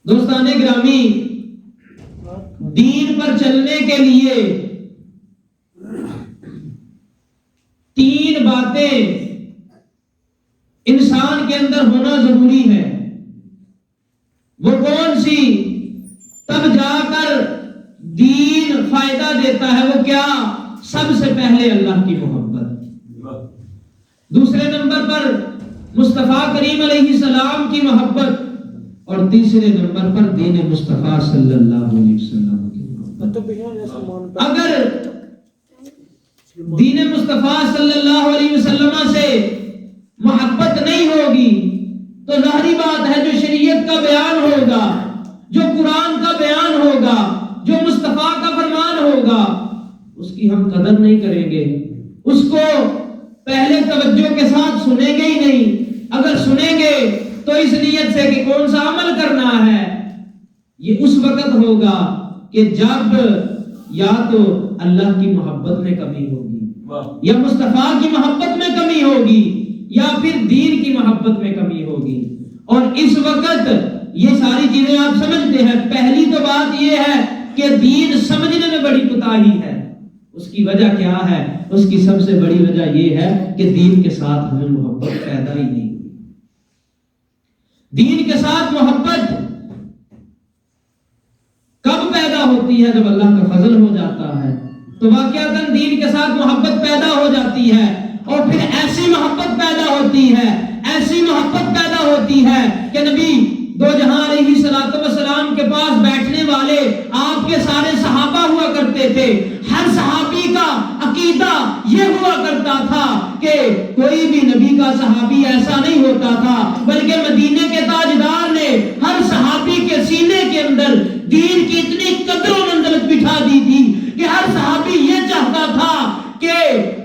دوستان گرامی، دین پر چلنے کے لیے تین باتیں انسان کے اندر ہونا ضروری ہے۔ وہ کون سی؟ تب جا کر دین فائدہ دیتا ہے۔ وہ کیا؟ سب سے پہلے اللہ کی محبت، دوسرے نمبر پر مصطفیٰ کریم علیہ السلام کی محبت، اور تیسرے نمبر پر دین مصطفیٰ صلی اللہ علیہ وسلم کی محبت۔ اگر دین مصطفیٰ صلی اللہ علیہ وسلم سے محبت نہیں ہوگی تو ظاہری بات ہے جو شریعت کا بیان ہوگا، جو قرآن کا بیان ہوگا، جو مصطفیٰ کا فرمان ہوگا، اس کی ہم قدر نہیں کریں گے، اس کو پہلے توجہ کے ساتھ سنیں گے ہی نہیں۔ اگر سنیں گے تو اس نیت سے کہ کون سا عمل کرنا ہے، یہ اس وقت ہوگا کہ جب یا تو اللہ کی محبت میں کمی ہوگی، یا مصطفیٰ کی محبت میں کمی ہوگی، یا پھر دین کی محبت میں کمی ہوگی۔ اور اس وقت یہ ساری چیزیں آپ سمجھتے ہیں۔ پہلی تو بات یہ ہے کہ دین سمجھنے میں بڑی کوتاہی ہے۔ اس کی وجہ کیا ہے؟ اس کی سب سے بڑی وجہ یہ ہے کہ دین کے ساتھ ہمیں محبت پیدا ہی نہیں ہوئی۔ دین کے ساتھ محبت کب پیدا ہوتی ہے؟ جب اللہ کا فضل ہو جاتا ہے تو واقعتاً دین کے ساتھ محبت پیدا ہو جاتی ہے، اور پھر ایسی محبت پیدا ہوتی ہے، ایسی محبت پیدا ہوتی ہے کہ نبی دو جہاں علیہ السلام کے پاس بیٹھنے والے آپ کے سارے صحابہ ہوا کرتے تھے۔ ہر صحابی کا عقیدہ یہ ہوا کرتا تھا کہ کوئی بھی نبی کا صحابی ایسا نہیں ہوتا تھا، بلکہ مدینے کے تاجدار نے ہر صحابی کے سینے کے اندر دین کی اتنی قدر و منزلت بٹھا دی تھی کہ ہر صحابی یہ چاہتا تھا کہ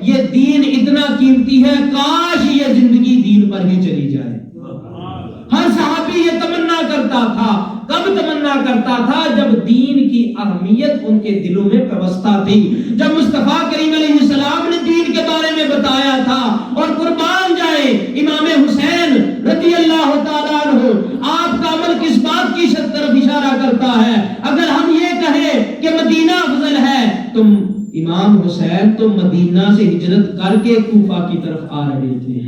یہ دین اتنا قیمتی ہے، کاش یہ زندگی دین پر ہی چلی جائے۔ ہر صحابی یہ تمنا کرتا تھا۔ کب تمنا کرتا تھا؟ جب دین کی اہمیت ان کے دلوں میں پیوستہ تھی، جب مصطفیٰ کریم علیہ السلام نے دین کے بارے میں بتایا تھا۔ اور قربان جائے امام حسین رضی اللہ تعالیٰ عنہ، آپ کا عمل کس بات کی طرف اشارہ کرتا ہے؟ اگر ہم یہ کہیں کہ مدینہ افضل ہے، تو امام حسین تو مدینہ سے ہجرت کر کے کوفہ کی طرف آ رہے تھے۔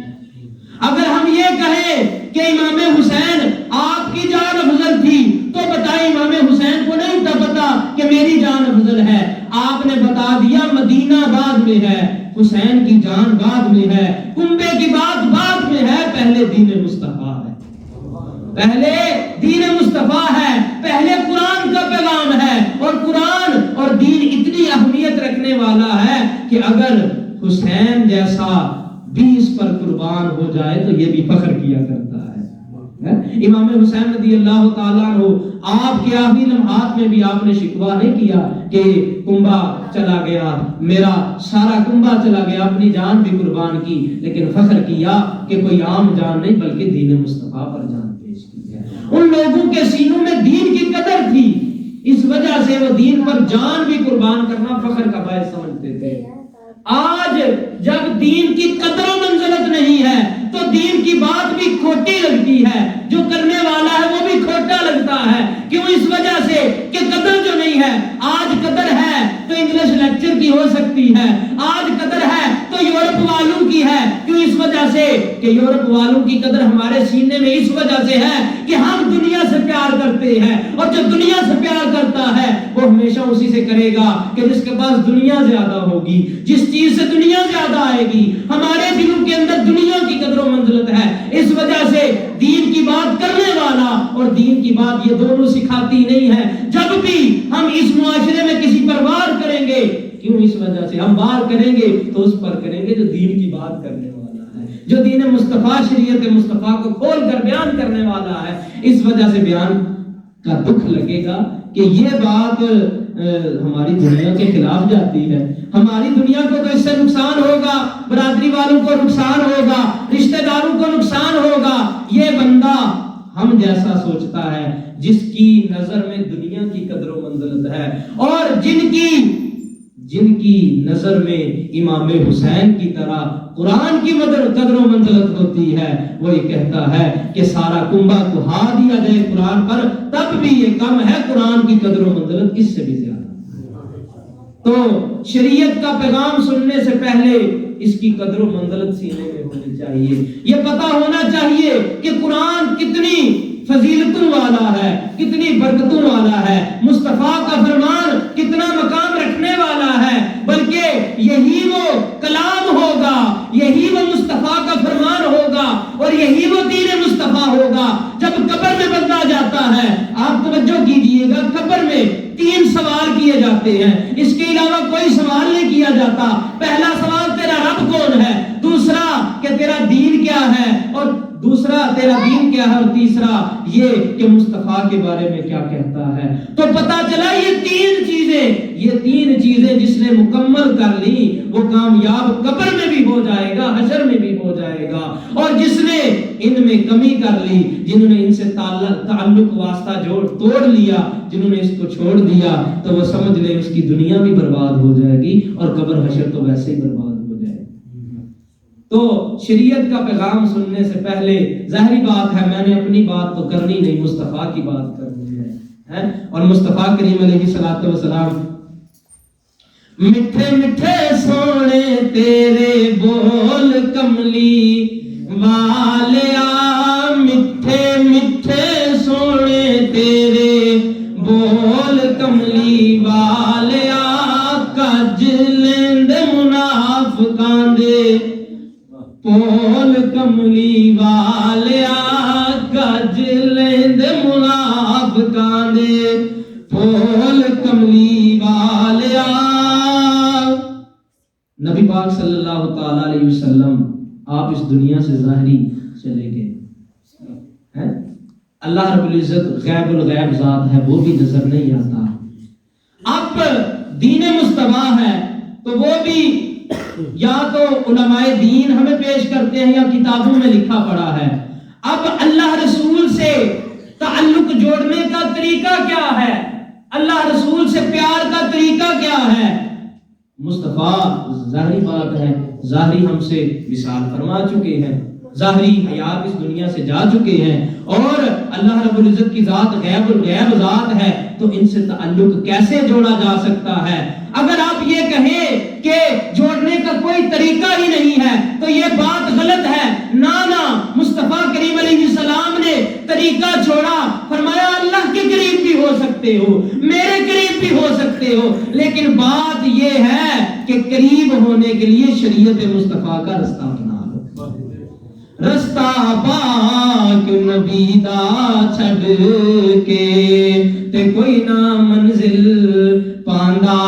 اگر ہم یہ کہیں کہ امام حسین آپ کی جان افضل تھی، تو بتائیں امام حسین کو نہیں تھا پتا کہ میری جان افضل ہے؟ آپ نے بتا دیا مدینہ بعد میں ہے، حسین کی جان بعد میں ہے، کنبے کی بات بعد میں ہے، پہلے دین مصطفیٰ ہے، پہلے دین مصطفیٰ ہے، پہلے قرآن کا پیغام ہے۔ اور قرآن اور دین اتنی اہمیت رکھنے والا ہے کہ اگر حسین جیسا بھی اس پر قربان ہو جائے تو یہ بھی فخر کیا کرتا ہے۔ امام حسین رضی اللہ تعالیٰ عنہ، آپ کے آخری لمحات میں بھی آپ نے شکوہ نہیں کیا کہ کنبہ چلا گیا، میرا سارا کنبہ چلا گیا، اپنی جان بھی قربان کی، لیکن فخر کیا کہ کوئی عام جان نہیں بلکہ دین مصطفیٰ پر جان پیش کی ہے۔ ان لوگوں کے سینوں میں دین کی قدر تھی، اس وجہ سے وہ دین پر جان بھی قربان کرنا فخر کا باعث سمجھتے تھے۔ آج جب دین کی قدر و منزلت نہیں ہے تو دین کی بات بھی کھوٹی لگتی ہے، جو کرنے والا ہے وہ بھی کھوٹا لگتا ہے۔ کیوں؟ اس وجہ سے کہ قدر جو نہیں ہے۔ آج قدر ہے تو انگلش لیکچر کی ہو سکتی ہے، آج قدر ہے تو یورپ والوں کی ہے۔ کیوں؟ اس وجہ سے کہ یورپ والوں کی قدر ہمارے سینے میں اس وجہ سے ہے کہ ہم دنیا سے پیار کرتے ہیں، اور جو دنیا سے پیار کرتا ہے وہ ہمیشہ اسی سے کرے گا کہ جس کے پاس دنیا زیادہ ہوگی، جس چیز سے دنیا زیادہ آئے گی۔ ہمارے دلوں کے اندر دنیا کی قدر و منزلت ہے، اس وجہ سے دین کی بات کرنے والا اور دین کی بات یہ دونوں سکھاتی نہیں ہے۔ جب بھی ہم اس معاشرے میں کسی پر وار کریں گے، کیوں؟ اس وجہ سے ہم وار کریں گے تو اس پر کریں گے جو دین کی بات کرنے والا ہے، جو دین مصطفیٰ شریعت مصطفیٰ کو کھول کر بیان کرنے والا ہے۔ اس وجہ سے بیان کا دکھ لگے گا کہ یہ بات ہماری دنیا کے خلاف جاتی ہے۔ ہماری دنیا کو تو اس سے نقصان ہوگا، برادری والوں کو نقصان ہوگا، رشتہ داروں کو نقصان ہوگا۔ یہ بندہ ہم جیسا سوچتا ہے، جس کی نظر میں دنیا کی قدر و منزلت ہے، اور جن کی نظر میں امام حسین کی طرح قرآن کی قدر و منزلت ہوتی ہے، وہ یہ کہتا ہے کہ سارا کنبہ کہا دیا جائے قرآن پر تب بھی یہ کم ہے، قرآن کی قدر و منزلت اس سے بھی زیادہ۔ تو شریعت کا پیغام سننے سے پہلے اس کی قدر و منزلت سینے میں ہونی چاہیے، یہ پتہ ہونا چاہیے کہ قرآن کتنی فضیلتوں والا ہے، کتنی برکتوں والا ہے، مصطفیٰ کا فرمان کتنا مقام رکھنے والا ہے، بلکہ یہی وہ کلام ہوگا، یہی وہ مصطفیٰ کا فرمان ہوگا، اور یہی وہ دین مصطفیٰ ہوگا۔ جب قبر میں بندہ جاتا ہے، آپ توجہ کیجئے گا، قبر میں 3 سوال کیے جاتے ہیں، اس کے علاوہ کوئی سوال نہیں کیا جاتا۔ پہلا سوال تیرا رب کون ہے، دوسرا کہ تیرا دین کیا ہے، اور دوسرا تیرا دین کیا ہے، اور تیسرا یہ کہ مصطفیٰ کے بارے میں کیا کہتا ہے۔ تو پتہ چلا یہ تین چیزیں جس نے مکمل کر لی وہ کامیاب قبر میں بھی ہو جائے گا، حشر میں بھی ہو جائے گا، اور جس نے ان میں کمی کر لی، جنہوں نے ان سے تعلق واسطہ توڑ لیا، جنہوں نے اس کو چھوڑ دیا، تو وہ سمجھ لیں اس کی دنیا بھی برباد ہو جائے گی اور قبر حشر تو ویسے ہی برباد ہو جائے گی۔ تو شریعت کا پیغام سننے سے پہلے ظاہری بات ہے میں نے اپنی بات تو کرنی نہیں، مصطفیٰ کی بات کرنی ہے، اور مصطفیٰ کریم علیہ الصلوۃ والسلام میٹھے میٹھے سونے تیرے بول کملی والیا، میٹھے میٹھے سونے تیرے بول کملی والیا، کج لیند منافقاں دے پول کملی والیا، کج لیند منافقاں دے پول کملی والیا۔ نبی پاک صلی اللہ تعالی علیہ وسلم آپ اس دنیا سے ظاہری چلے گئے، اللہ رب العزت غیب الغیب ذات ہے، وہ بھی نظر نہیں آتا۔ اب دین مصطفیٰ ہے تو وہ بھی یا تو علماء دین ہمیں پیش کرتے ہیں یا کتابوں میں لکھا پڑا ہے۔ اب اللہ رسول سے تعلق جوڑنے کا طریقہ کیا ہے، اللہ رسول سے پیار کا طریقہ کیا ہے؟ مصطفیٰ ظاہری بات ہے، ظاہری ہم سے وصال فرما چکے ہیں، ظاہری حیات اس دنیا سے جا چکے ہیں، اور اللہ رب العزت کی ذات غیب الغیب ذات ہے، تو ان سے تعلق کیسے جوڑا جا سکتا ہے؟ اگر آپ یہ کہیں کہ جوڑنے کا کوئی طریقہ ہی نہیں ہے تو یہ بات غلط ہے۔ نانا مصطفیٰ کریم علیہ السلام نے طریقہ چھوڑا، فرمایا اللہ کے قریب بھی ہو سکتے ہو، میرے قریب بھی ہو سکتے ہو، لیکن بات یہ ہے کہ قریب ہونے کے لیے شریعت مصطفیٰ کا رستہ اپنا لو۔ رستہ پاک نبی دا چھڑ کے تے کوئی نہ منزل پاندا،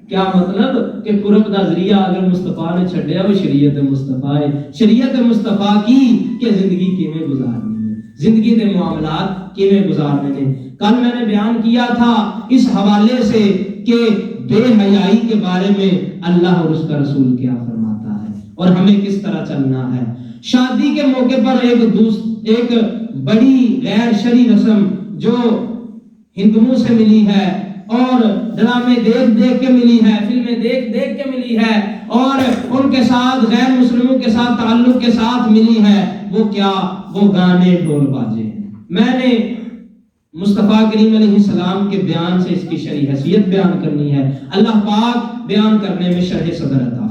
کیا مطلب کہ قرب دا ذریعہ اگر مصطفیٰ نے چھڑیا وہ شریعت مصطفیٰ ہے، شریعت مصطفیٰ کی کہ زندگی کیویں گزارنی ہے، زندگی دے معاملات کیویں گزارنے ہیں۔ کل میں نے بیان کیا تھا اس حوالے سے کہ بے حیائی کے بارے میں اللہ اور اس کا رسول کیا فرماتا ہے اور ہمیں کس طرح چلنا ہے۔ شادی کے موقع پر ایک بڑی غیر شرعی رسم جو ہندوؤں سے ملی ہے اور ڈرامے دیکھ کے ملی ہے، فلمیں دیکھ کے ملی ہے، اور ان کے ساتھ غیر مسلموں کے ساتھ تعلق کے ساتھ ملی ہے، وہ کیا؟ وہ گانے ڈھول باجے ہیں۔ میں نے مصطفیٰ کریم علیہ السلام کے بیان سے اس کی شرعی حیثیت بیان کرنی ہے، اللہ پاک بیان کرنے میں شرح صدر عطا